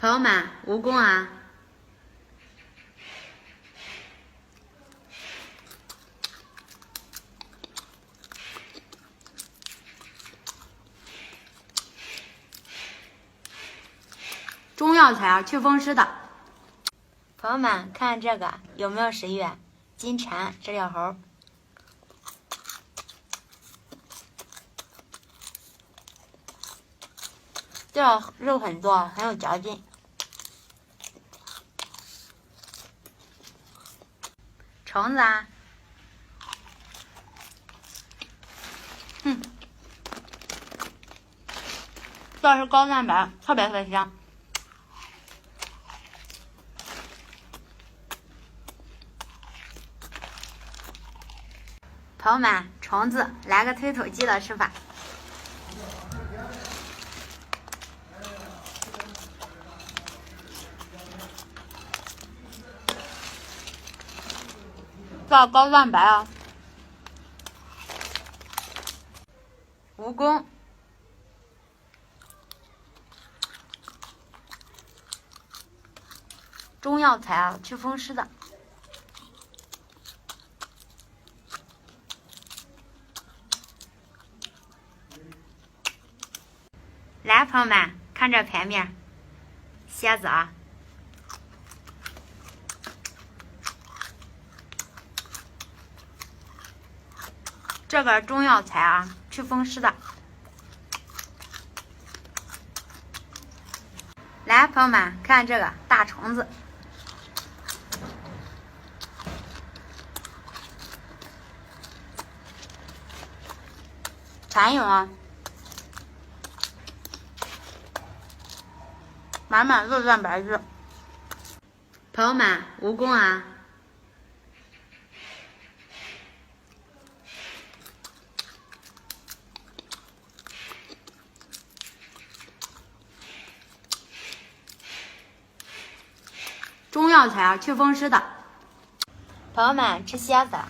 朋友们，蜈蚣啊！中药材啊，祛风湿的。朋友们，看这个有没有食欲？金蝉、知了猴。这个肉很多，很有嚼劲。虫子啊，这是高蛋白，特别香。朋友们，虫子来个推土机的吃法。这高蛋白啊，蜈蚣，中药材啊，祛风湿的。来，朋友们，看这牌面，蝎子啊，这个中药材啊，祛风湿的。来，朋友们，看这个大虫子，蚕蛹啊，满满肉蛋白质。朋友们，蜈蚣啊，中药材啊，祛风湿的。朋友们，吃蝎子了。